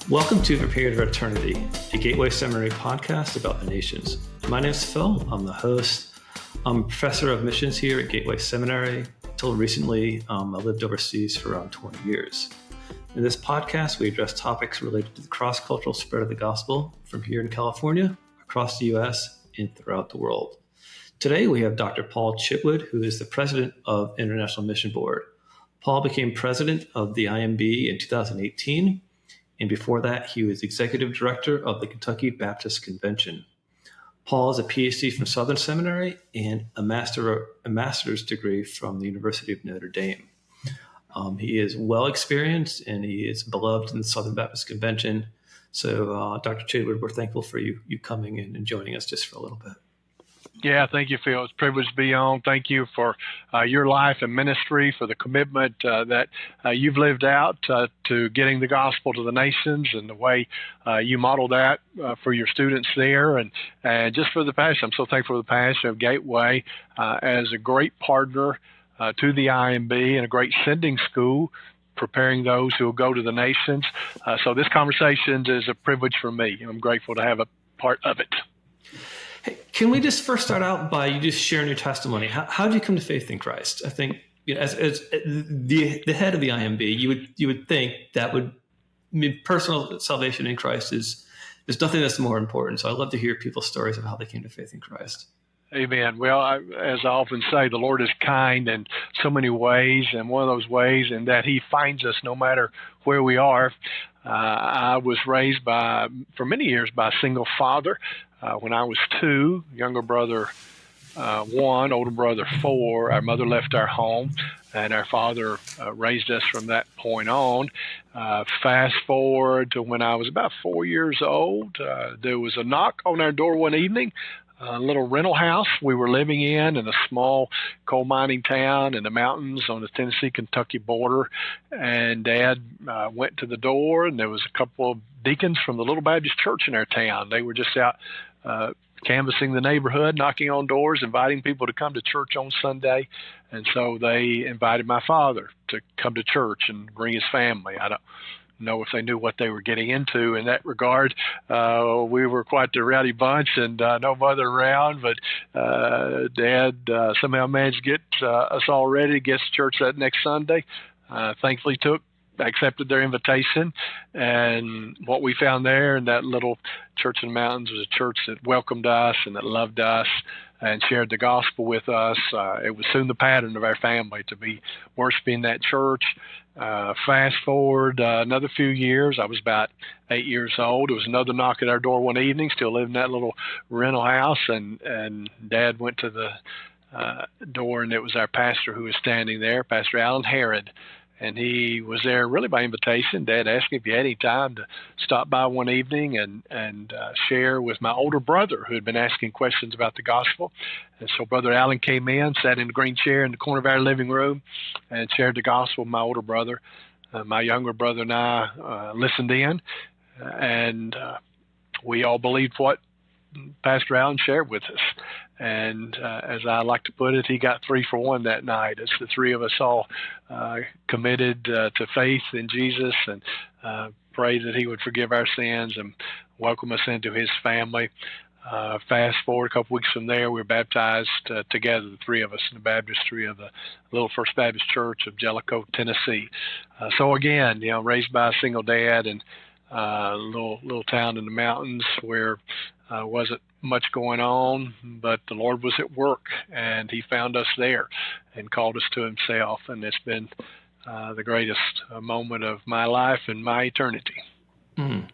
Welcome to Prepared for Eternity, a Gateway Seminary podcast about the nations. My name is Phil. I'm the host. I'm a professor of missions here at Gateway Seminary. Until recently, I lived overseas for around 20 years. In this podcast, we address topics related to the cross-cultural spread of the gospel from here in California, across the U.S., and throughout the world. Today, we have Dr. Paul Chitwood, who is the president of International Mission Board. Paul became president of the IMB in 2018. And before that, he was executive director of the Kentucky Baptist Convention. Paul has a PhD from Southern Seminary and a master's degree from the University of Notre Dame. He is well experienced and he is beloved in the Southern Baptist Convention. So, Dr. Chitwood, we're thankful for you coming in and joining us just for a little bit. Yeah, thank you, Phil. It's a privilege to be on. Thank you for your life and ministry, for the commitment that you've lived out to getting the gospel to the nations and the way you model that for your students there. And just for the passion, I'm so thankful for the passion of Gateway as a great partner to the IMB and a great sending school, preparing those who will go to the nations. So this conversation is a privilege for me. I'm grateful to have a part of it. Hey, can we just first start out by you just sharing your testimony? How did you come to faith in Christ? I think as the head of the IMB, you would think that personal salvation in Christ is nothing that's more important. So I'd love to hear people's stories of how they came to faith in Christ. Amen. Well, as I often say, the Lord is kind in so many ways, and one of those ways in that He finds us no matter where we are. I was raised for many years by a single father. When I was 2, younger brother 1, older brother 4, our mother left our home, and our father raised us from that point on. Fast forward to when I was about 4 years old, there was a knock on our door one evening. A little rental house we were living in a small coal mining town in the mountains on the Tennessee-Kentucky border. And Dad went to the door, and there was a couple of deacons from the Little Baptist Church in our town. They were just out canvassing the neighborhood, knocking on doors, inviting people to come to church on Sunday. And so they invited my father to come to church and bring his family. I don't know if they knew what they were getting into in that regard. We were quite the rowdy bunch and no mother around, but Dad somehow managed to get us all ready to get to church that next Sunday. Thankfully accepted their invitation, and what we found there in that little church in the mountains was a church that welcomed us and that loved us and shared the gospel with us. It was soon the pattern of our family to be worshiping that church. Fast forward another few years, I was about 8 years old. There was another knock at our door one evening, still living in that little rental house, and Dad went to the door, and it was our pastor who was standing there, Pastor Alan Herod. And he was there really by invitation. Dad asked me if he had any time to stop by one evening and share with my older brother who had been asking questions about the gospel. And so Brother Allen came in, sat in the green chair in the corner of our living room and shared the gospel with my older brother. My younger brother and I listened in, and we all believed what Pastor Allen shared with us. And as I like to put it, he got 3 for 1 that night as the three of us all committed to faith in Jesus and prayed that He would forgive our sins and welcome us into His family. Fast forward a couple weeks from there, we were baptized together, the three of us in the baptistry of the Little First Baptist Church of Jellicoe, Tennessee. So again, raised by a single dad and a little town in the mountains where wasn't much going on, but the Lord was at work, and He found us there and called us to Himself, and it's been the greatest moment of my life and my eternity. Mm.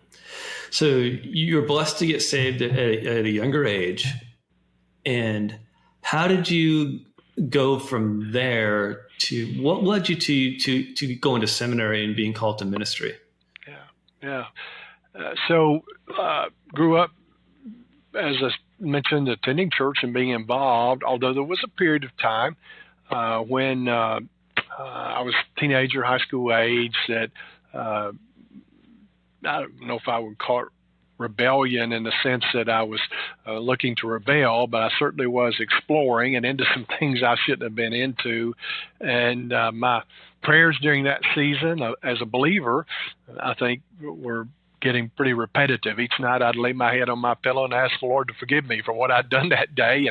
So you were blessed to get saved at a younger age, and how did you go from there to what led you to go into seminary and being called to ministry? Yeah. So grew up, as I mentioned, attending church and being involved, although there was a period of time when I was a teenager, high school age, that I don't know if I would call it rebellion in the sense that I was looking to rebel, but I certainly was exploring and into some things I shouldn't have been into. And my prayers during that season as a believer, I think, were getting pretty repetitive. Each night I'd lay my head on my pillow and ask the Lord to forgive me for what I'd done that day.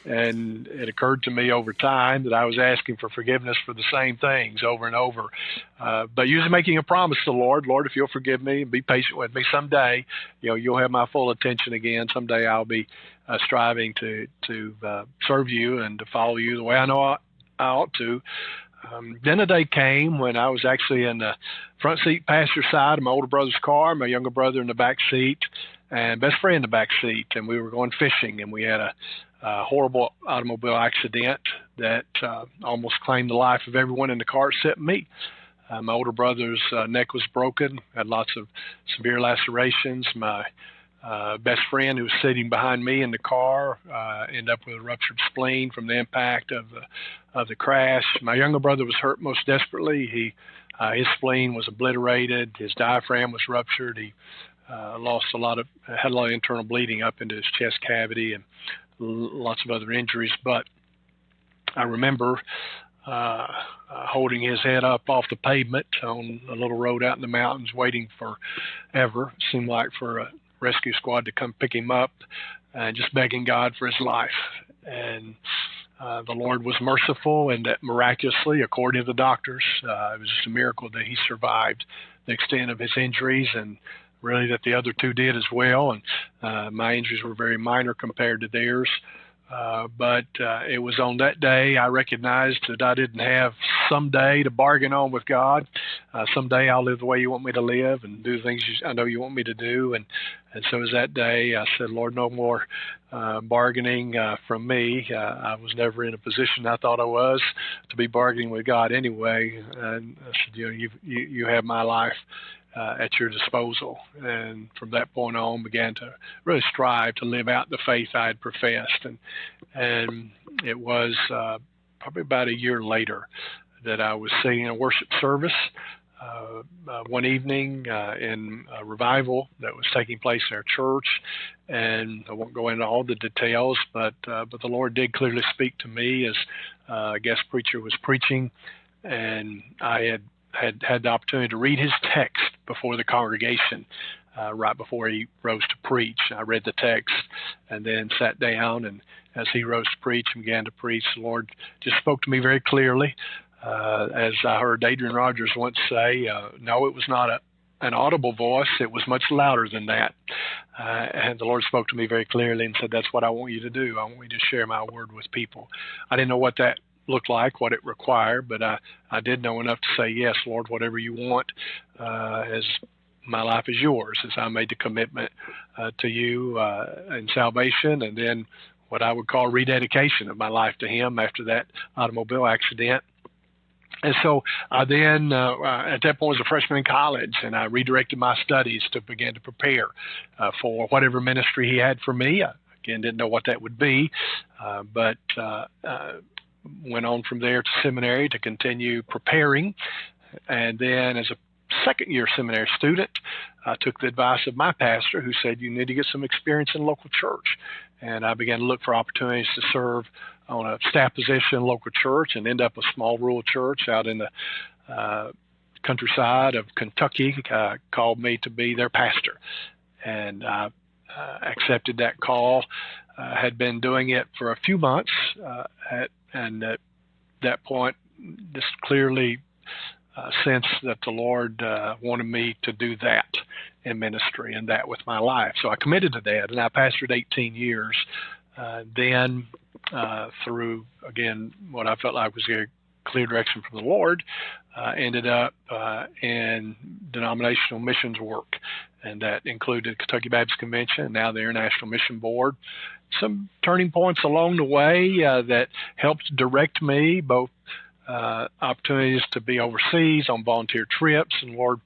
And it occurred to me over time that I was asking for forgiveness for the same things over and over. But usually making a promise to the Lord, Lord, if you'll forgive me and be patient with me, someday, you'll have my full attention again. Someday I'll be striving to serve you and to follow you the way I know I ought to. Then a day came when I was actually in the front seat passenger side of my older brother's car, my younger brother in the back seat, and best friend in the back seat. And we were going fishing, and we had a horrible automobile accident that almost claimed the life of everyone in the car except me. My older brother's neck was broken, had lots of severe lacerations. My best friend, who was sitting behind me in the car, ended up with a ruptured spleen from the impact of the crash. My younger brother was hurt most desperately. His spleen was obliterated. His diaphragm was ruptured. He had a lot of internal bleeding up into his chest cavity and lots of other injuries. But I remember holding his head up off the pavement on a little road out in the mountains, waiting forever. It seemed like for a rescue squad to come pick him up, and just begging God for his life. And the Lord was merciful, and that miraculously, according to the doctors, it was just a miracle that he survived the extent of his injuries, and really that the other two did as well. And my injuries were very minor compared to theirs. But it was on that day I recognized that I didn't have someday to bargain on with God. Someday I'll live the way you want me to live and do things I know you want me to do. And so it was that day I said, Lord, no more bargaining from me. I was never in a position I thought I was to be bargaining with God anyway. And I said, you have my life at your disposal. And from that point on began to really strive to live out the faith I had professed. And it was probably about a year later that I was singing a worship service one evening in a revival that was taking place in our church. And I won't go into all the details, but the Lord did clearly speak to me as a guest preacher was preaching, and I had the opportunity to read his text before the congregation right before he rose to preach. I read the text and then sat down, and as he rose to preach and began to preach, the Lord just spoke to me very clearly. As I heard Adrian Rogers once say, no, it was not an audible voice. It was much louder than that. And the Lord spoke to me very clearly and said, that's what I want you to do. I want you to share my word with people. I didn't know what that looked like, what it required, but I did know enough to say, yes, Lord, whatever you want, as my life is yours, as I made the commitment to you in salvation, and then what I would call rededication of my life to him after that automobile accident. And so I then, at that point, was a freshman in college, and I redirected my studies to begin to prepare for whatever ministry he had for me. I, again, didn't know what that would be, but went on from there to seminary to continue preparing. And then as a second-year seminary student, I took the advice of my pastor, who said, you need to get some experience in local church. And I began to look for opportunities to serve on a staff position in local church, and end up a small rural church out in the countryside of Kentucky called me to be their pastor. And I accepted that call. Had been doing it for a few months, and at that point, just clearly sensed that the Lord wanted me to do that in ministry and that with my life. So I committed to that, and I pastored 18 years. Then through, again, what I felt like was a clear direction from the Lord, ended up in denominational missions work, and that included Kentucky Baptist Convention and now the International Mission Board. Some turning points along the way that helped direct me, both opportunities to be overseas on volunteer trips, and Lord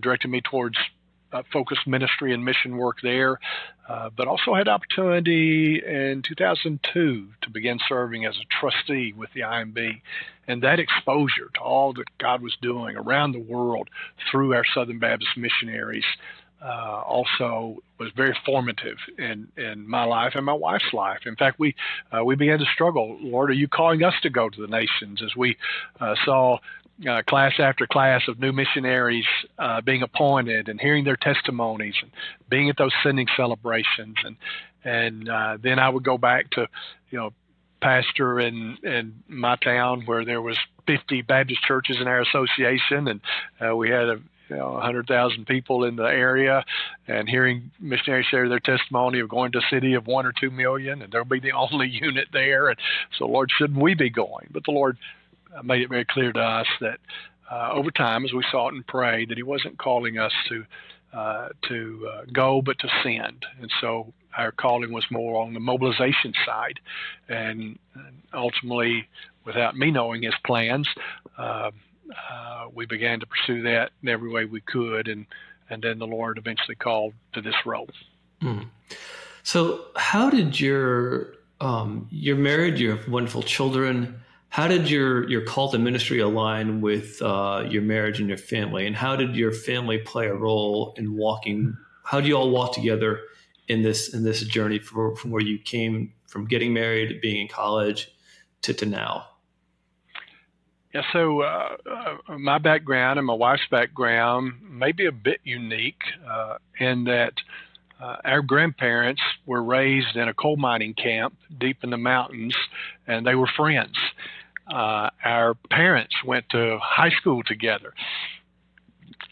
directed me towards focused ministry and mission work there, but also had opportunity in 2002 to begin serving as a trustee with the IMB. And that exposure to all that God was doing around the world through our Southern Baptist missionaries also was very formative in my life and my wife's life. In fact, we began to struggle. Lord, are you calling us to go to the nations? As we saw class after class of new missionaries being appointed and hearing their testimonies and being at those sending celebrations. And then I would go back to, pastor in my town where there was 50 Baptist churches in our association, and we had 100,000 people in the area, and hearing missionaries share their testimony of going to a city of 1 or 2 million, and they'll be the only unit there. And so, Lord, shouldn't we be going? But the Lord made it very clear to us that over time, as we sought and prayed, that He wasn't calling us to go, but to send. And so our calling was more on the mobilization side, and ultimately, without me knowing His plans, we began to pursue that in every way we could, and then the Lord eventually called to this role. Mm. So, how did you're married? You have wonderful children. How did your call to ministry align with your marriage and your family? And how did your family play a role in walking? How do you all walk together in this journey from where you came from getting married, to being in college, to now? Yeah, so my background and my wife's background may be a bit unique in that our grandparents were raised in a coal mining camp deep in the mountains, and they were friends. Our parents went to high school together.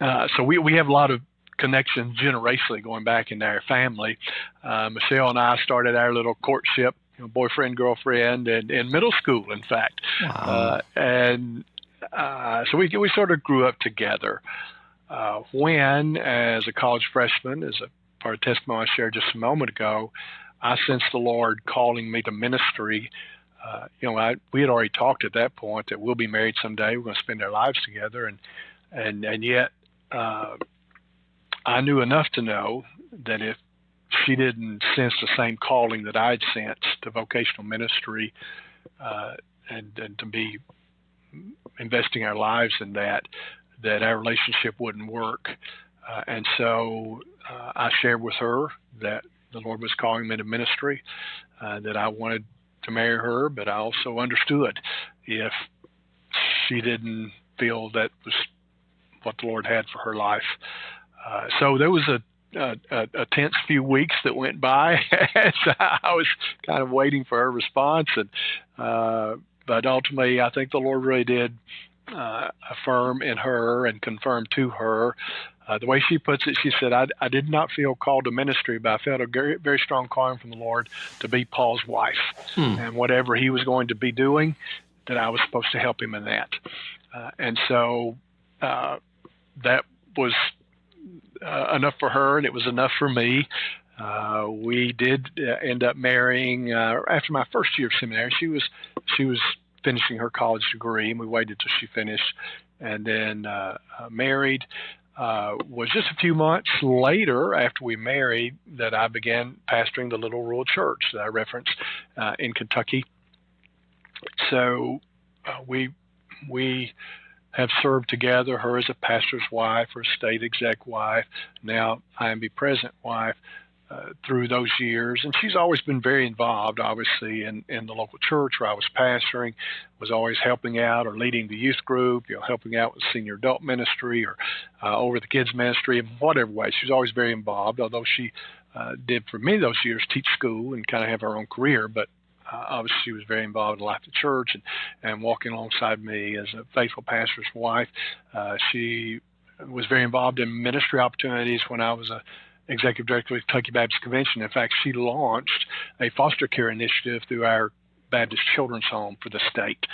So we have a lot of connections generationally going back into our family. Michelle and I started our little courtship, boyfriend, girlfriend, and in middle school, in fact. Wow. So we sort of grew up together. When, as a college freshman, as a part of the testimony I shared just a moment ago, I sensed the Lord calling me to ministry. We had already talked at that point that we'll be married someday. We're going to spend our lives together, and yet I knew enough to know that if she didn't sense the same calling that I'd sensed to vocational ministry, and to be investing our lives in that our relationship wouldn't work. And so I shared with her that the Lord was calling me to ministry, that I wanted to marry her, but I also understood if she didn't feel that was what the Lord had for her life. So there was a tense few weeks that went by as I was kind of waiting for her response, but ultimately I think the Lord really did affirm in her and confirm to her. The way she puts it, she said, I did not feel called to ministry, but I felt a very, very strong calling from the Lord to be Paul's wife. And whatever he was going to be doing, that I was supposed to help him in that. And so that was enough for her, and it was enough for me. We did end up marrying after my first year of seminary. She was finishing her college degree, and we waited till she finished, and then married. Was just a few months later after we married that I began pastoring the little rural church that I referenced in Kentucky. So we have served together, her as a pastor's wife or a state exec wife, now IMB president wife, through those years. And she's always been very involved, obviously, in the local church where I was pastoring, was always helping out or leading the youth group, helping out with senior adult ministry or over the kids ministry in whatever way. She was always very involved, although she did for many of those years teach school and kind of have her own career, but obviously she was very involved in the life of the church and walking alongside me as a faithful pastor's wife. She was very involved in ministry opportunities when I was a executive director of the Kentucky Baptist Convention. In fact, she launched a foster care initiative through our Baptist Children's Home for the state.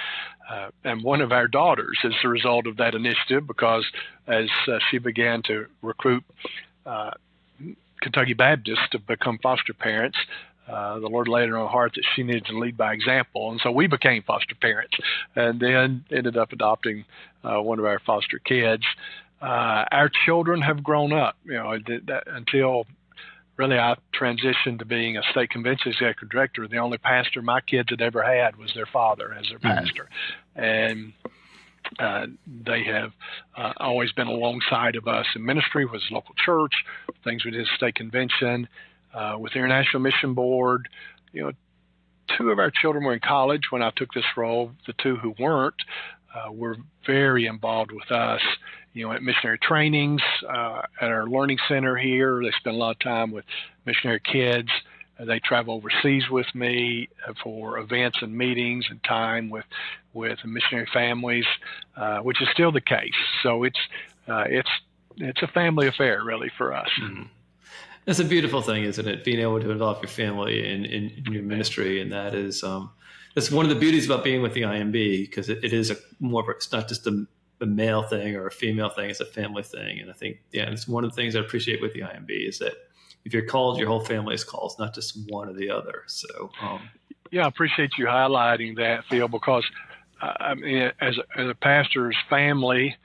And one of our daughters is the result of that initiative, because as she began to recruit Kentucky Baptists to become foster parents, the Lord laid it on her heart that she needed to lead by example. And so we became foster parents and then ended up adopting one of our foster kids. Our children have grown up, until really I transitioned to being a state convention executive director. The only pastor my kids had ever had was their father as their pastor. And they have always been alongside of us in ministry with the local church, things we did at state convention, with the International Mission Board. Two of our children were in college when I took this role. The two who weren't were very involved with us, at missionary trainings, at our learning center here. They spend a lot of time with missionary kids. They travel overseas with me for events and meetings and time with missionary families, which is still the case. So it's a family affair, really, for us. Mm-hmm. That's a beautiful thing, isn't it? Being able to involve your family in your ministry, and that is that's one of the beauties about being with the IMB, because it is it's not just a male thing or a female thing; it's a family thing. And I think, it's one of the things I appreciate with the IMB is that if you're called, your whole family is called, not just one or the other. So, I appreciate you highlighting that, Phil, because as a pastor's family,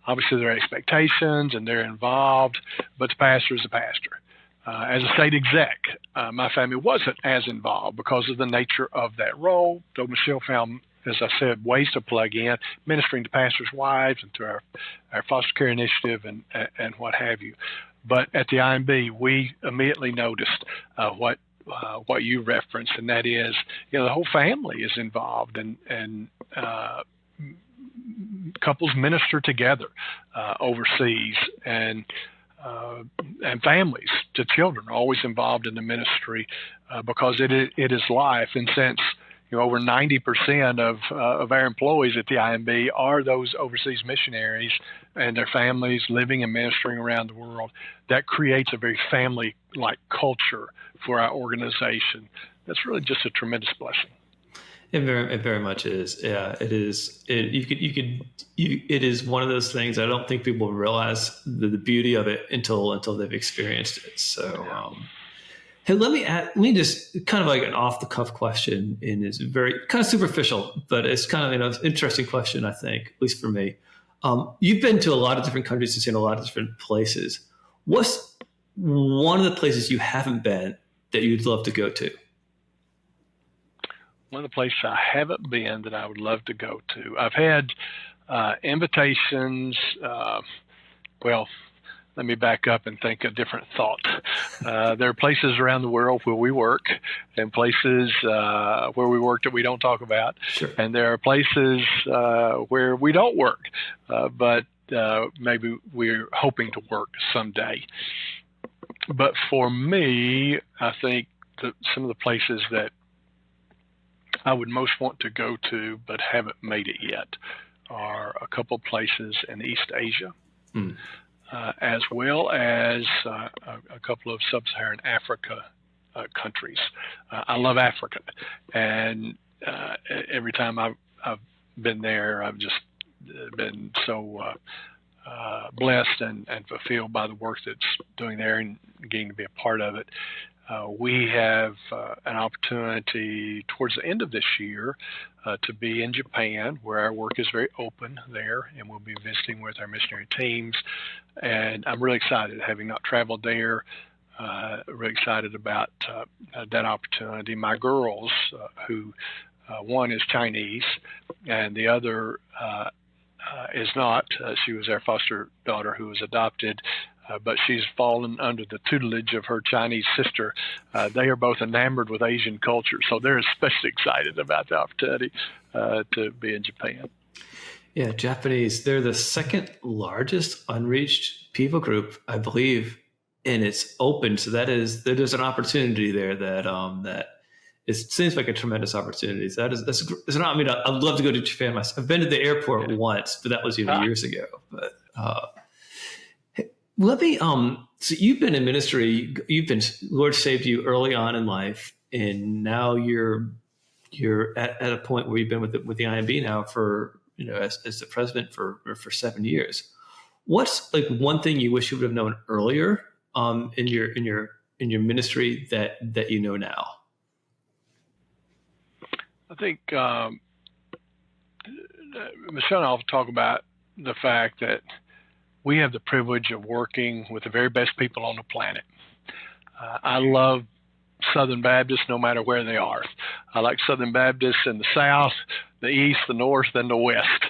obviously there are expectations and they're involved, but the pastor is a pastor. As a state exec, my family wasn't as involved because of the nature of that role, though Michelle found, as I said, ways to plug in, ministering to pastors' wives and to our foster care initiative and what have you. But at the IMB, we immediately noticed what you referenced, and that is, the whole family is involved, and couples minister together overseas, and families to children are always involved in the ministry because it is life. And since over 90% of our employees at the IMB are those overseas missionaries and their families living and ministering around the world, that creates a very family-like culture for our organization. That's really just a tremendous blessing. It very much is. Yeah, it is. It is one of those things I don't think people realize the beauty of it until they've experienced it. So, hey, let me just kind of like an off the cuff question, and it's very kind of superficial, but it's kind of an interesting question, I think, at least for me. You've been to a lot of different countries and seen a lot of different places. What's one of the places you haven't been that you'd love to go to? One of the places I haven't been that I would love to go to. I've had invitations. Let me back up and think a different thought. There are places around the world where we work, and places where we work that we don't talk about. Sure. And there are places where we don't work, but maybe we're hoping to work someday. But for me, I think that some of the places that I would most want to go to but haven't made it yet are a couple of places in East Asia, as well as a couple of sub-Saharan Africa countries. I love Africa, and every time I've been there, I've just been so blessed and fulfilled by the work that's doing there and getting to be a part of it. We have an opportunity towards the end of this year to be in Japan, where our work is very open there, and we'll be visiting with our missionary teams. And I'm really excited, having not traveled there, really excited about that opportunity. My girls, who one is Chinese and the other is not. She was our foster daughter who was adopted. But she's fallen under the tutelage of her Chinese sister. They are both enamored with Asian culture, so they're especially excited about the opportunity to be in Japan. Yeah, Japanese, they're the second largest unreached people group, I believe, and it's open. So there's an opportunity there that it seems like a tremendous opportunity. So that's not, I mean, I'd love to go to Japan myself. I've been to the airport once, but that was years ago. But let me, so you've been in ministry, Lord saved you early on in life, and now you're at a point where you've been with the IMB now for, as the president for 7 years. What's like one thing you wish you would have known earlier, in your ministry that you know now? I think, Michelle and I will talk about the fact that we have the privilege of working with the very best people on the planet. I love Southern Baptists no matter where they are. I like Southern Baptists in the South, the East, the North, and the West.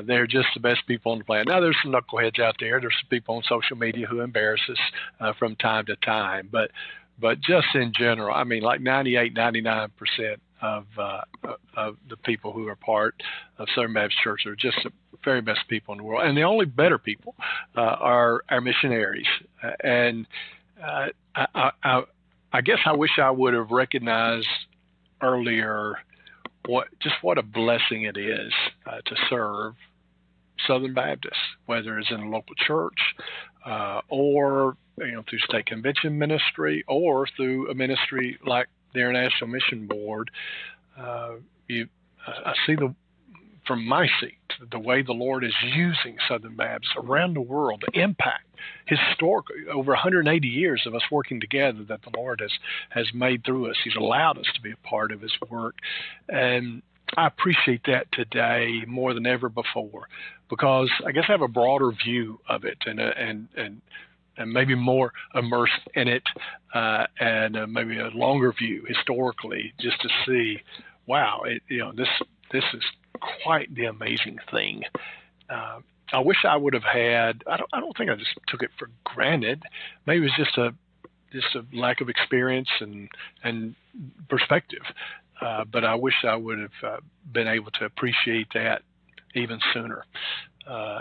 They're just the best people on the planet. Now, there's some knuckleheads out there. There's some people on social media who embarrass us from time to time. But just in general, I mean, like 98, 99% of the people who are part of Southern Baptist Church. They're just the very best people in the world, and the only better people are our missionaries. And I guess I wish I would have recognized earlier what a blessing it is to serve Southern Baptists, whether it's in a local church or through state convention ministry or through a ministry like the International Mission Board. I see from my seat the way the Lord is using Southern Baptists around the world, the impact historically over 180 years of us working together that the Lord has made through us. He's allowed us to be a part of His work, and I appreciate that today more than ever before, because I guess I have a broader view of it and maybe more immersed in it, and maybe a longer view historically, just to see, wow, this is quite the amazing thing. I wish I would have had. I don't think I just took it for granted. Maybe it was just a lack of experience and perspective. But I wish I would have been able to appreciate that even sooner.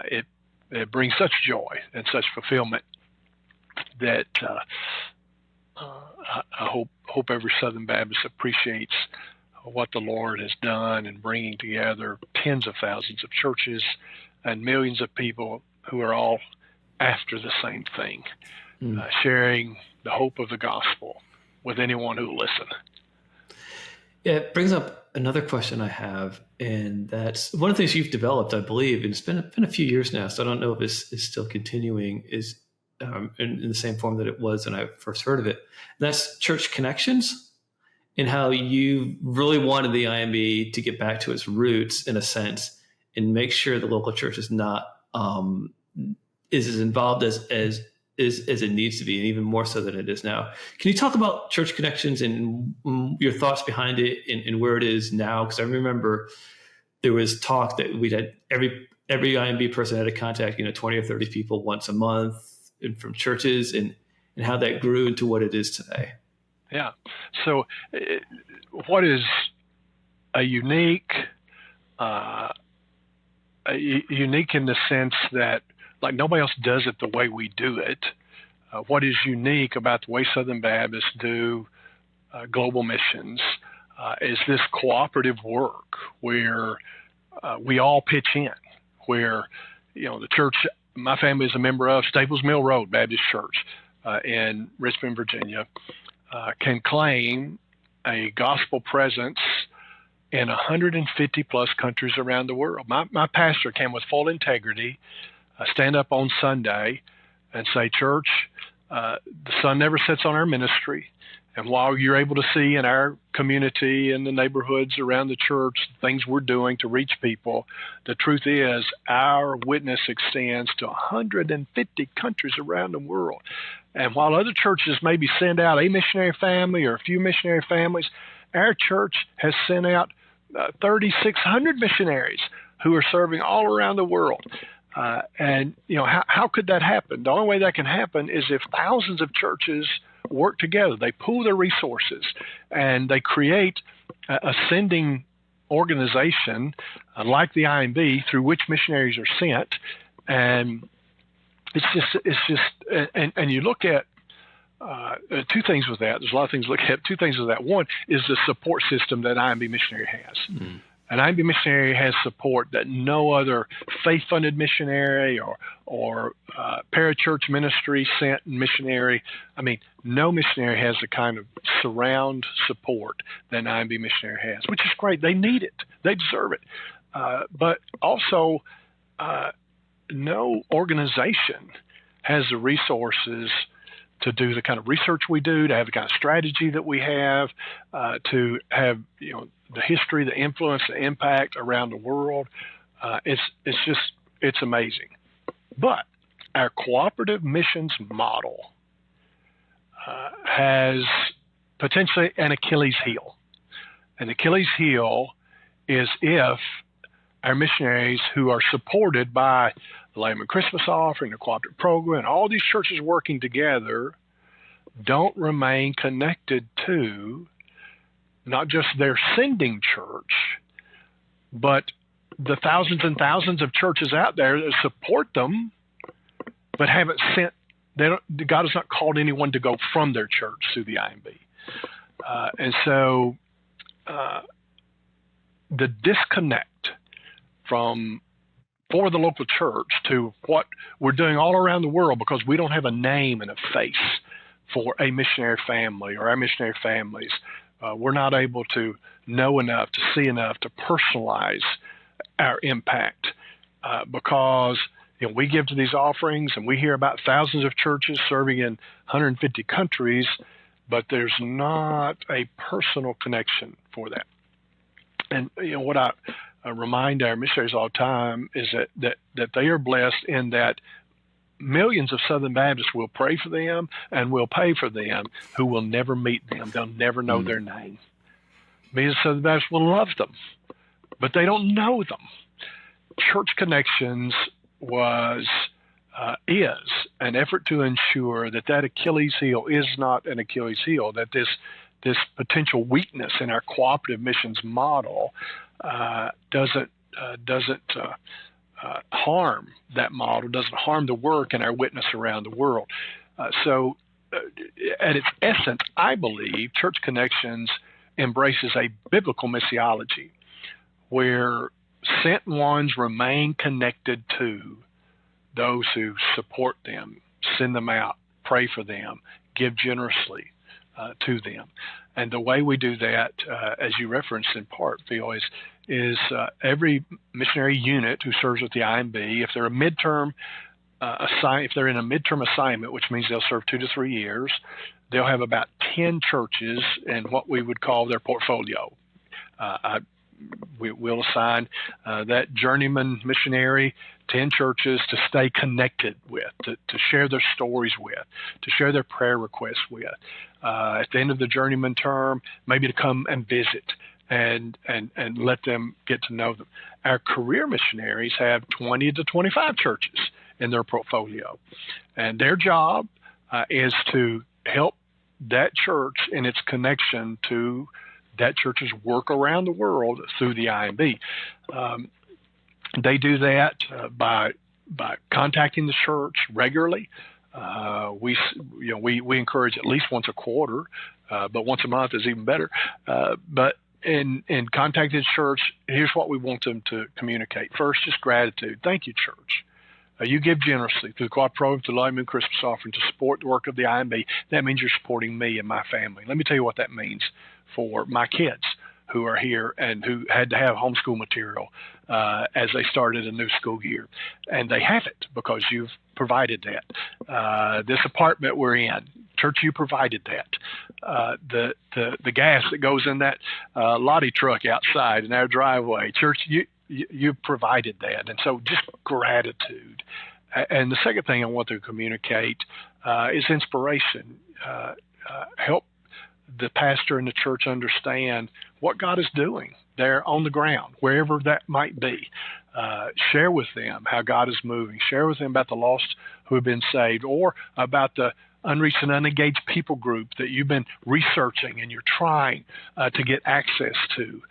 It brings such joy and such fulfillment that I hope every Southern Baptist appreciates what the Lord has done in bringing together tens of thousands of churches and millions of people who are all after the same thing, sharing the hope of the gospel with anyone who will listen. Yeah, it brings up another question I have, and that's one of the things you've developed, I believe, and it's been a few years now, so I don't know if it's still continuing, is in the same form that it was when I first heard of it. And that's church connections, and how you really wanted the IMB to get back to its roots, in a sense, and make sure the local church is not is as involved as it needs to be, and even more so than it is now. Can you talk about church connections and your thoughts behind it and where it is now? Because I remember there was talk that we'd had every IMB person had to contact 20 or 30 people once a month from churches, and how that grew into what it is today. Yeah. So what is a unique in the sense that, like, nobody else does it the way we do it. What is unique about the way Southern Baptists do global missions is this cooperative work where we all pitch in, where, the church, my family is a member of Staples Mill Road Baptist Church in Richmond, Virginia, can claim a gospel presence in 150 plus countries around the world. My pastor can, with full integrity, stand up on Sunday and say, church, the sun never sets on our ministry. And while you're able to see in our community and the neighborhoods around the church things we're doing to reach people, the truth is our witness extends to 150 countries around the world. And while other churches maybe send out a missionary family or a few missionary families, our church has sent out 3,600 missionaries who are serving all around the world. And how could that happen? The only way that can happen is if thousands of churches work together. They pool their resources and they create a sending organization like the IMB through which missionaries are sent. And it's just, and you look at two things with that. There's a lot of things to look at. Two things with that. One is the support system that IMB Missionary has. Mm-hmm. An IMB missionary has support that no other faith-funded missionary or parachurch ministry sent missionary. I mean, no missionary has the kind of surround support that an IMB missionary has, which is great. They need it. They deserve it. But also, no organization has the resources to do the kind of research we do, to have the kind of strategy that we have, to have the history, the influence, the impact around the world. It's amazing. But our cooperative missions model has potentially an Achilles heel. An Achilles heel is if our missionaries who are supported by the Lamb and Christmas offering, the cooperative program, and all these churches working together don't remain connected to not just their sending church, but the thousands and thousands of churches out there that support them, but haven't sent. God has not called anyone to go from their church through the IMB, and so the disconnect for the local church to what we're doing all around the world, because we don't have a name and a face for a missionary family or our missionary families. We're not able to know enough, to see enough, to personalize our impact because we give to these offerings and we hear about thousands of churches serving in 150 countries, but there's not a personal connection for that. And what I remind our missionaries all the time is that they are blessed in that millions of Southern Baptists will pray for them and will pay for them who will never meet them. They'll never know their name. Millions of Southern Baptists will love them, but they don't know them. Church Connections is an effort to ensure that Achilles heel is not an Achilles heel, that this potential weakness in our cooperative missions model doesn't harm that model, doesn't harm the work and our witness around the world. So at its essence, I believe Church Connections embraces a biblical missiology where sent ones remain connected to those who support them, send them out, pray for them, give generously to them. And the way we do that, as you referenced in part, Phil, is every missionary unit who serves with the IMB, if they're a midterm if they're in a midterm assignment, which means they'll serve 2 to 3 years, they'll have about 10 churches in what we would call their portfolio. We'll assign that journeyman missionary 10 churches to stay connected with, to share their stories with, to share their prayer requests with. At the end of the journeyman term, maybe to come and visit and let them get to know them. Our career missionaries have 20 to 25 churches in their portfolio. And their job is to help that church in its connection to that church's work around the world through the IMB. They do that by contacting the church regularly. We encourage at least once a quarter, but once a month is even better. But in contacting the church, here's what we want them to communicate. First, just gratitude. Thank you, church. You give generously through the cooperative, through the Light Moon Christmas offering to support the work of the IMB. That means you're supporting me and my family. Let me tell you what that means for my kids who are here and who had to have homeschool material as they started a new school year. And they have it because you've provided that. This apartment we're in, church, you provided that. The gas that goes in that Lottie truck outside in our driveway, church, you provided that. And so just gratitude. And the second thing I want to communicate is inspiration. Help the pastor and the church understand what God is doing there on the ground, wherever that might be. Share with them how God is moving. Share with them about the lost who have been saved, or about the unreached and unengaged people group that you've been researching and you're trying to get access to.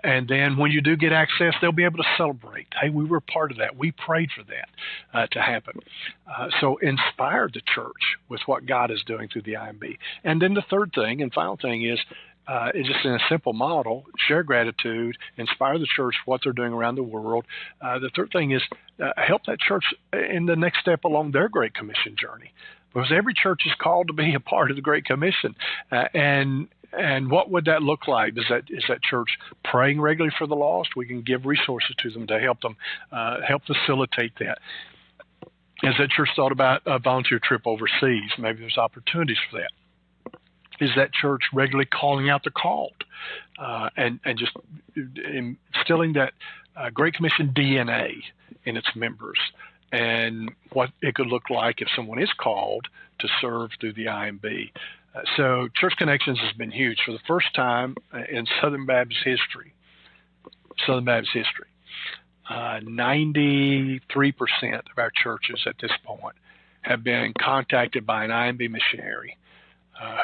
And then when you do get access, they'll be able to celebrate. Hey, we were part of that. We prayed for that to happen. So inspire the church with what God is doing through the IMB. And then the third thing and final thing is just in a simple model, share gratitude, inspire the church what they're doing around the world. The third thing is help that church in the next step along their Great Commission journey. Because every church is called to be a part of the Great Commission. And what would that look like? Is that church praying regularly for the lost? We can give resources to them to help them, help facilitate that. Has that church thought about a volunteer trip overseas? Maybe there's opportunities for that. Is that church regularly calling out the called and just instilling that Great Commission DNA in its members, and what it could look like if someone is called to serve through the IMB. So Church Connections has been huge. For the first time in Southern Baptist history, 93% of our churches at this point have been contacted by an IMB missionary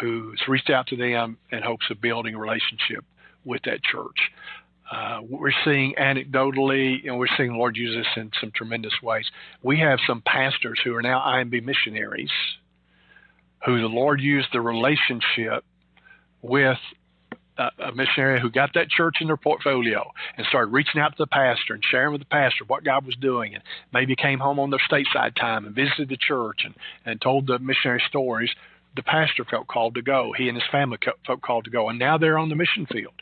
who's reached out to them in hopes of building a relationship with that church. We're seeing anecdotally, we're seeing the Lord use this in some tremendous ways. We have some pastors who are now IMB missionaries who the Lord used the relationship with a missionary who got that church in their portfolio and started reaching out to the pastor and sharing with the pastor what God was doing, and maybe came home on their stateside time and visited the church and told the missionary stories. The pastor felt called to go. He and his family felt called to go, and now they're on the mission field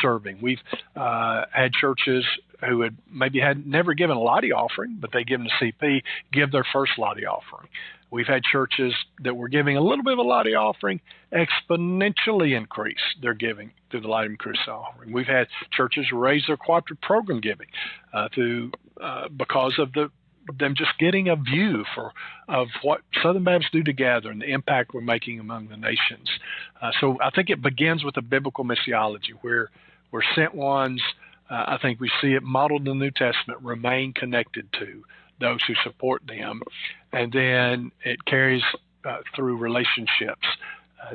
serving. We've had churches who had never given a lottie offering, but they given a CP, give their first lottie offering. We've had churches that were giving a little bit of a lottie offering, exponentially increase their giving through the lottie increase offering. We've had churches raise their cooperative program giving because of them just getting a view of what Southern Baptists do together and the impact we're making among the nations. So I think it begins with a biblical missiology where we're sent ones. I think we see it modeled in the New Testament, remain connected to those who support them. And then it carries through relationships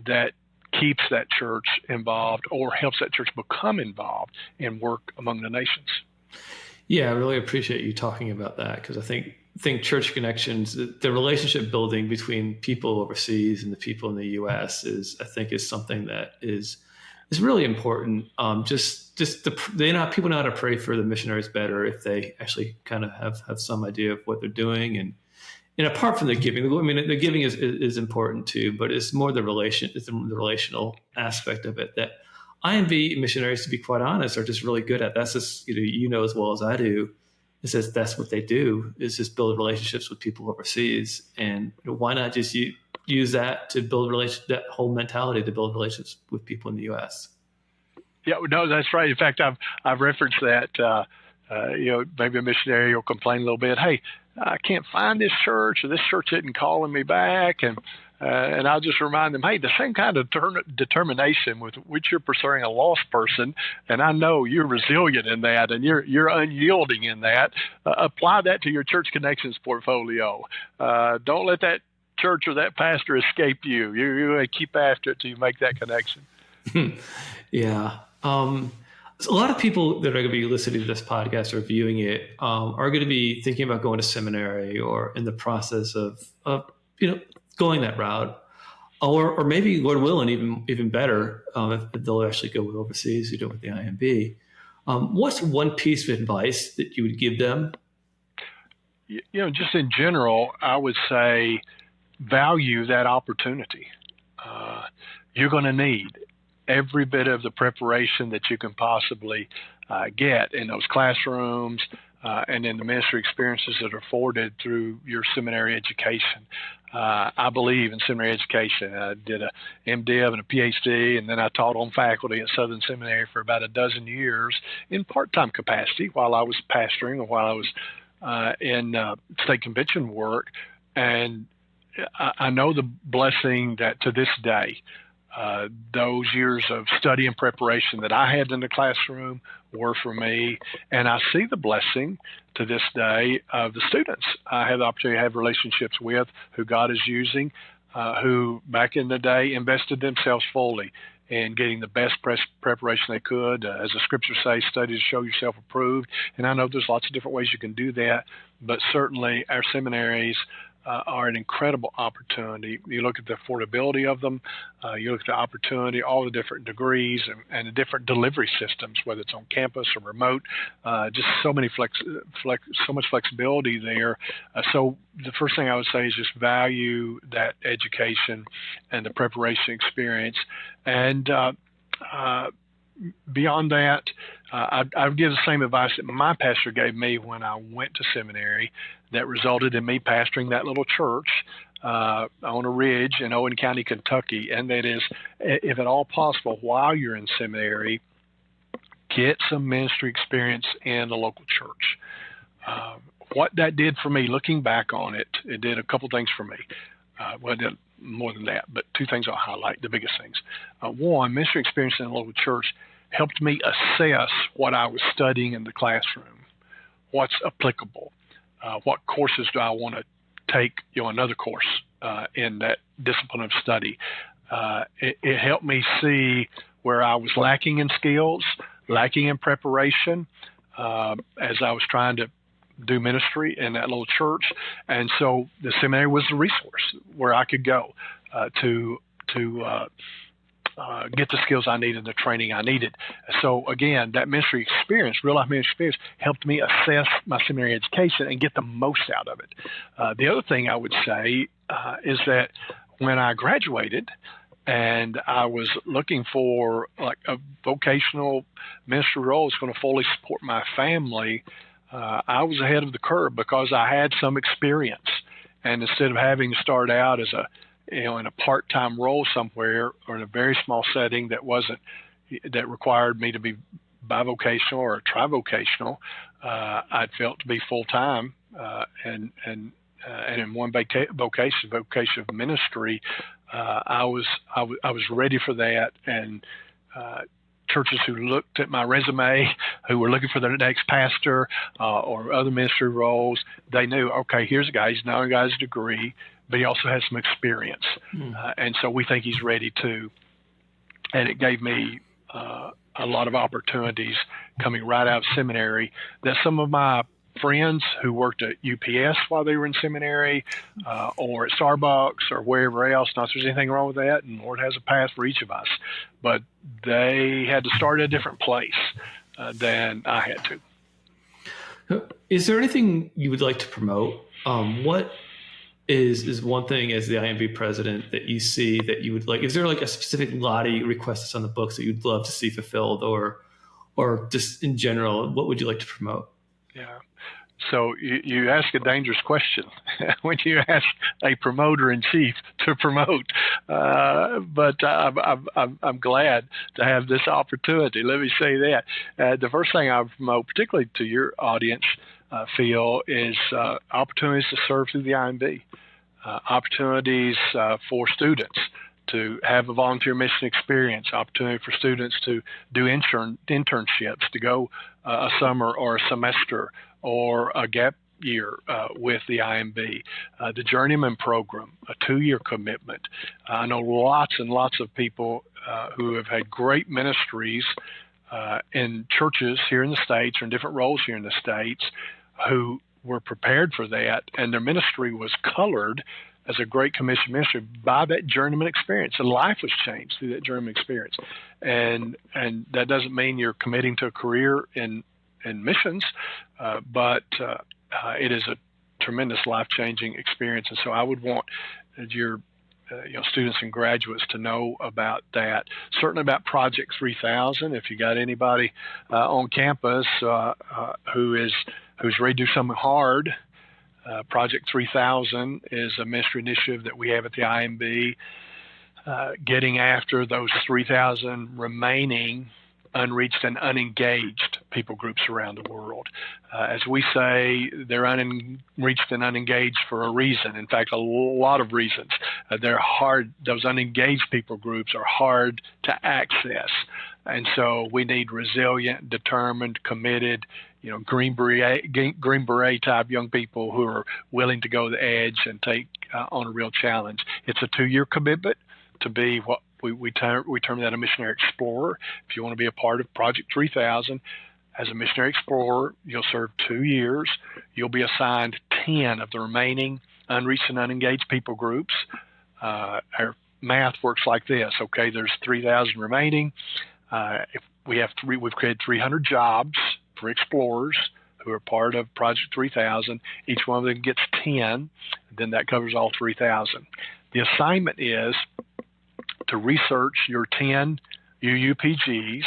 that keeps that church involved or helps that church become involved in work among the nations. Yeah, I really appreciate you talking about that, because I think church connections, the relationship building between people overseas and the people in the U.S. is something that is really important. People know how to pray for the missionaries better if they actually kind of have some idea of what they're doing, and apart from the giving, the giving is important too, but it's more the relational aspect of it that IMB missionaries, to be quite honest, are just really good at. That's just, as well as I do, it says that's what they do, is just build relationships with people overseas. And why not just use that to build that whole mentality to build relationships with people in the U.S.? Yeah, no, that's right. In fact, I've referenced that. Maybe a missionary will complain a little bit. Hey, I can't find this church, or this church isn't calling me back, and I'll just remind them, hey, the same kind of determination with which you're pursuing a lost person, and I know you're resilient in that, and you're unyielding in that. Apply that to your church connections portfolio. Don't let that church or that pastor escape you. You keep after it till you make that connection. Yeah. So a lot of people that are going to be listening to this podcast or viewing it are going to be thinking about going to seminary or in the process of going that route, or maybe Lord willing, even better, if they'll actually go overseas, do it with the IMB. What's one piece of advice that you would give them? Just in general, I would say value that opportunity. You're going to need every bit of the preparation that you can possibly get in those classrooms and in the ministry experiences that are afforded through your seminary education. I believe in seminary education. I did a MDiv and a PhD, and then I taught on faculty at Southern Seminary for about a dozen years in part-time capacity while I was pastoring and while I was in state convention work. And I know the blessing that to this day, those years of study and preparation that I had in the classroom were for me. And I see the blessing to this day of the students I have the opportunity to have relationships with, who God is using, who back in the day invested themselves fully in getting the best preparation they could. As the scriptures say, study to show yourself approved. And I know there's lots of different ways you can do that, but certainly our seminaries are an incredible opportunity. You look at the affordability of them, you look at the opportunity, all the different degrees and the different delivery systems, whether it's on campus or remote, just so much flexibility there. So the first thing I would say is just value that education and the preparation experience. And beyond that, I would give the same advice that my pastor gave me when I went to seminary that resulted in me pastoring that little church on a ridge in Owen County, Kentucky. And that is, if at all possible, while you're in seminary, get some ministry experience in the local church. What that did for me, looking back on it, it did a couple things for me. Well, it did more than that, but two things I'll highlight, the biggest things. One, ministry experience in the local church helped me assess what I was studying in the classroom, what's applicable, what courses do I want to take, another course in that discipline of study. It helped me see where I was lacking in skills, lacking in preparation, as I was trying to do ministry in that little church. And so the seminary was the resource where I could go to get the skills I needed, the training I needed. So again, that ministry experience, real life ministry experience, helped me assess my seminary education and get the most out of it. The other thing I would say is that when I graduated and I was looking for like a vocational ministry role that's going to fully support my family, I was ahead of the curve because I had some experience. And instead of having to start out as in a part-time role somewhere or in a very small setting that required me to be bivocational or trivocational, I'd felt to be full-time and in one vocation of ministry. I was ready for that, and churches who looked at my resume, who were looking for their next pastor or other ministry roles, they knew, okay, here's a guy. He's not only got his degree, but he also has some experience, and so we think he's ready too. And it gave me a lot of opportunities coming right out of seminary that some of my friends who worked at UPS while they were in seminary or at Starbucks or wherever else, not that there's anything wrong with that, and the Lord has a path for each of us, but they had to start at a different place than I had to. Is there anything you would like to promote? What is one thing as the IMB president that you see that you would like? Is there like a specific Lottie request that's on the books that you'd love to see fulfilled, or just in general, what would you like to promote? Yeah. So you ask a dangerous question when you ask a promoter in chief to promote, but I'm glad to have this opportunity. Let me say that the first thing I would promote, particularly to your audience, Phil, is opportunities to serve through the IMB, opportunities for students to have a volunteer mission experience, opportunity for students to do internships, to go a summer or a semester or a gap year with the IMB, the Journeyman Program, a 2-year commitment. I know lots and lots of people who have had great ministries in churches here in the States or in different roles here in the States who were prepared for that, and their ministry was colored as a Great Commission ministry by that journeyman experience. And life was changed through that journeyman experience. And that doesn't mean you're committing to a career in missions, but it is a tremendous life-changing experience. And so I would want your students and graduates to know about that. Certainly about Project 3000. If you got anybody on campus who's ready to do something hard, Project 3000 is a ministry initiative that we have at the IMB, getting after those 3,000 remaining unreached and unengaged people groups around the world. As we say, they're unreached and unengaged for a reason. In fact, a lot of reasons. They're hard. Those unengaged people groups are hard to access. And so we need resilient, determined, committed, Green Beret type young people who are willing to go to the edge and take on a real challenge. It's a 2-year commitment to be what we term that a missionary explorer. If you want to be a part of Project 3000, as a missionary explorer, you'll serve 2 years. You'll be assigned 10 of the remaining unreached and unengaged people groups. Our math works like this. Okay, there's 3,000 remaining. If we've created 300 jobs for explorers who are part of Project 3000. Each one of them gets 10. Then that covers all 3,000. The assignment is to research your 10 UUPGs,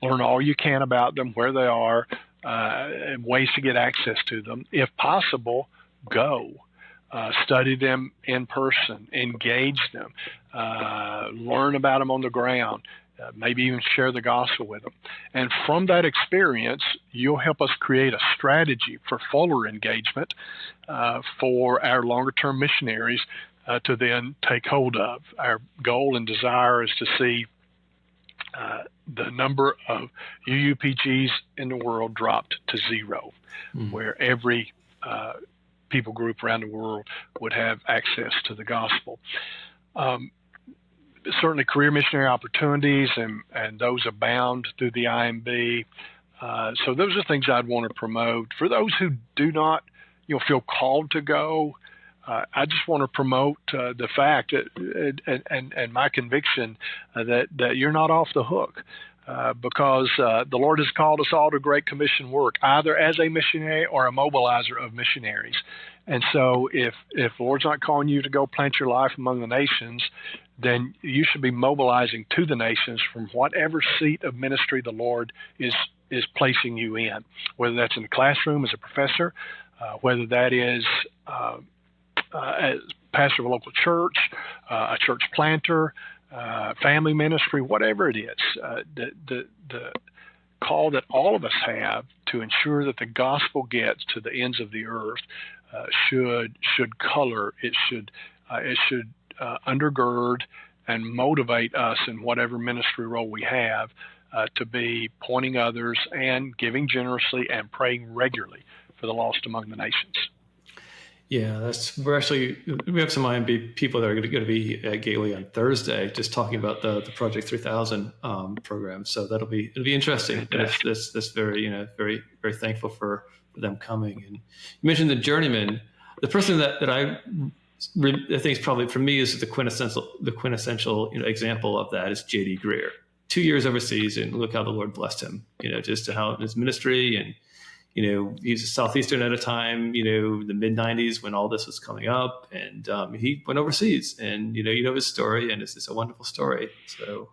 learn all you can about them, where they are, and ways to get access to them. If possible, go. Study them in person, engage them, learn about them on the ground, maybe even share the gospel with them. And from that experience, you'll help us create a strategy for fuller engagement for our longer-term missionaries to then take hold of. Our goal and desire is to see the number of UUPGs in the world dropped to 0, where every people group around the world would have access to the gospel. certainly career missionary opportunities, and those abound through the IMB. So those are things I'd want to promote. For those who do not, feel called to go, I just want to promote the fact that, and my conviction that you're not off the hook. Because the Lord has called us all to Great Commission work, either as a missionary or a mobilizer of missionaries. And so if the Lord's not calling you to go plant your life among the nations, then you should be mobilizing to the nations from whatever seat of ministry the Lord is placing you in, whether that's in the classroom as a professor, whether that is as pastor of a local church, a church planter, family ministry, whatever it is, the call that all of us have to ensure that the gospel gets to the ends of the earth should color. It should undergird and motivate us in whatever ministry role we have to be pointing others and giving generously and praying regularly for the lost among the nations. Yeah, we have some IMB people that are going to be at Gateway on Thursday, just talking about the Project 3000 program. So it'll be interesting. That's very very very thankful for them coming. And you mentioned the journeyman. The person that I think is probably for me is the quintessential example of that is J.D. Greer. 2 years overseas, and look how the Lord blessed him. Just to how his ministry and. He's a Southeastern at a time, the mid-90s when all this was coming up, and he went overseas, and his story, and it's just a wonderful story. So,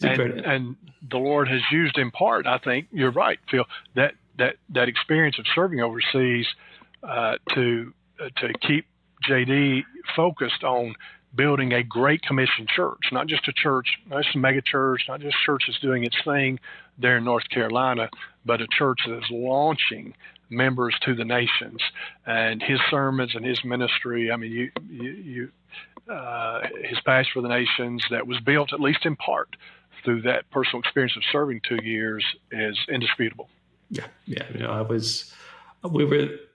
and the Lord has used in part, I think you're right, Phil, that experience of serving overseas to keep JD focused on building a Great Commission church, not just a church, not just a mega church, not just churches doing its thing there in North Carolina, but a church that is launching members to the nations. And his sermons and his ministry, I mean, his passion for the nations that was built at least in part through that personal experience of serving 2 years is indisputable. Yeah.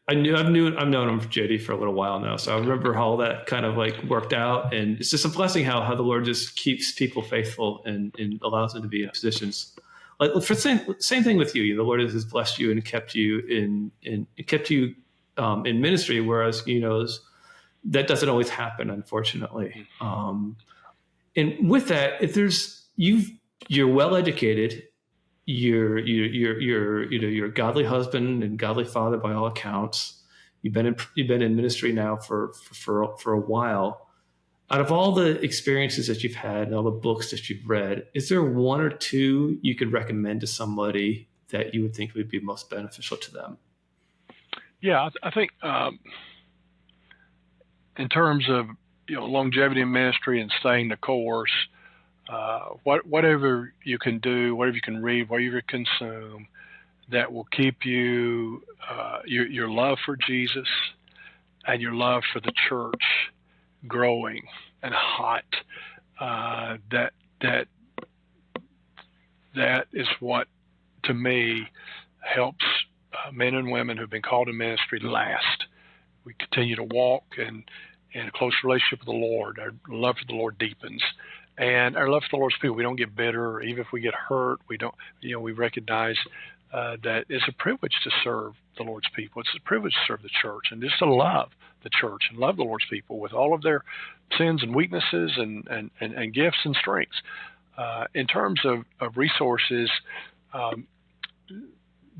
I've known him, JD, for a little while now. So I remember how that kind of worked out. And it's just a blessing how the Lord just keeps people faithful and allows them to be in positions. For same thing with you. The Lord has blessed you and kept you in ministry, whereas, that doesn't always happen, unfortunately. And with that, you're well educated, you're a godly husband and godly father by all accounts. You've been in ministry now for a while. Out of all the experiences that you've had and all the books that you've read, is there one or two you could recommend to somebody that you would think would be most beneficial to them? Yeah, I think in terms of longevity in ministry and staying the course, whatever you can do, whatever you can read, whatever you consume, that will keep you your love for Jesus and your love for the church growing and hot. That is what, to me, helps men and women who've been called to ministry last. We continue to walk in a close relationship with the Lord. Our love for the Lord deepens. And our love for the Lord's people, we don't get bitter. Even if we get hurt, we don't. We recognize that it's a privilege to serve the Lord's people. It's a privilege to serve the church, and just to love the church and love the Lord's people with all of their sins and weaknesses and gifts and strengths. In terms of resources,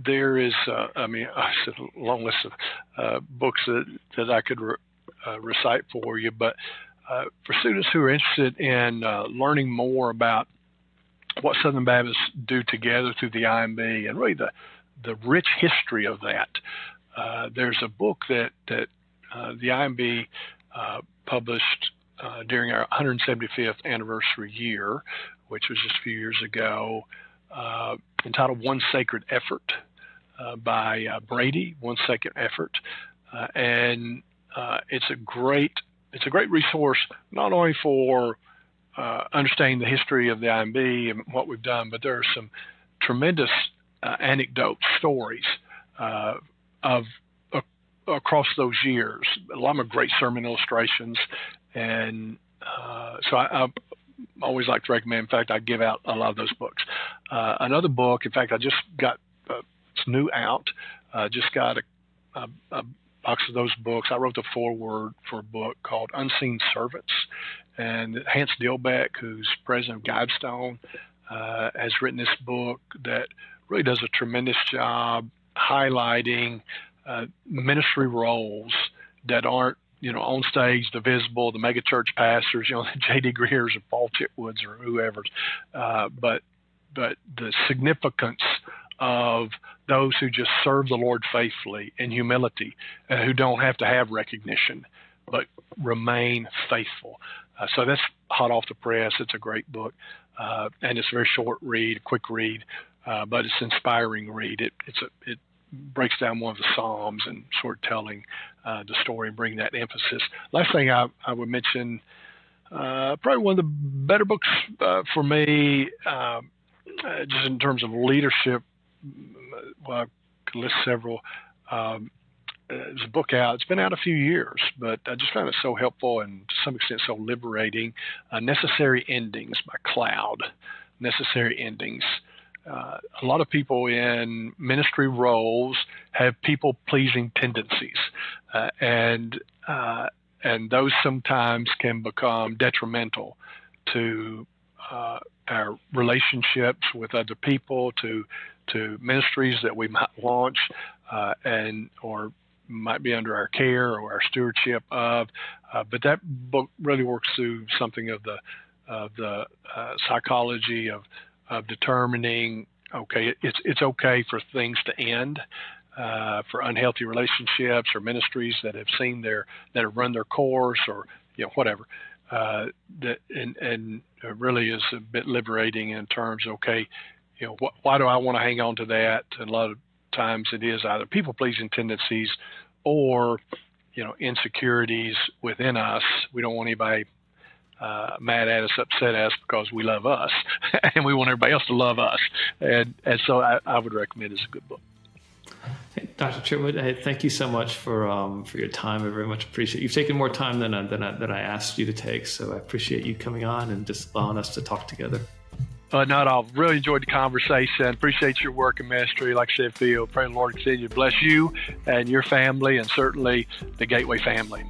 there is, a long list of books that I could recite for you, but for students who are interested in learning more about what Southern Baptists do together through the IMB and really the rich history of that, there's a book that the IMB published during our 175th anniversary year, which was just a few years ago, entitled One Sacred Effort by Brady, One Sacred Effort. And it's a great resource, not only for understanding the history of the IMB and what we've done, but there are some tremendous anecdote stories across those years. A lot of great sermon illustrations, and so I always like to recommend. In fact, I give out a lot of those books. Another book, in fact, I just got it's new out. Just got a box of those books. I wrote the foreword for a book called Unseen Servants, and Hans Dilbeck, who's president of Guidestone, has written this book that really does a tremendous job highlighting ministry roles that aren't, on stage, the visible, the mega church pastors, the J.D. Greers or Paul Chitwoods or whoever, but the significance of those who just serve the Lord faithfully in humility, who don't have to have recognition, but remain faithful. So that's hot off the press. It's a great book, and it's a very short read, quick read, but it's an inspiring read. It breaks down one of the Psalms and sort of telling the story and bringing that emphasis. Last thing I would mention, probably one of the better books for me, just in terms of leadership. Well, I could list several. There's a book out. It's been out a few years, but I just found it so helpful and to some extent so liberating. Necessary Endings by Cloud. Necessary Endings. A lot of people in ministry roles have people-pleasing tendencies, and those sometimes can become detrimental to our relationships with other people, to ministries that we might launch, or might be under our care or our stewardship of. But that book really works through something of the psychology of determining, okay, it's okay for things to end, for unhealthy relationships or ministries that have run their course, or whatever. That really is a bit liberating in terms of, okay, why do I want to hang on to that? And a lot of times it is either people-pleasing tendencies or insecurities within us. We don't want anybody mad at us, upset at us because we love us, and we want everybody else to love us. And so I would recommend it's a good book. Hey, Dr. Chitwood, hey, thank you so much for your time. I very much appreciate it. You've taken more time than I asked you to take, so I appreciate you coming on and just allowing us to talk together. Not at all. Really enjoyed the conversation. Appreciate your work and ministry. Like I said, Phil, pray the Lord continue to bless you and your family, and certainly the Gateway family.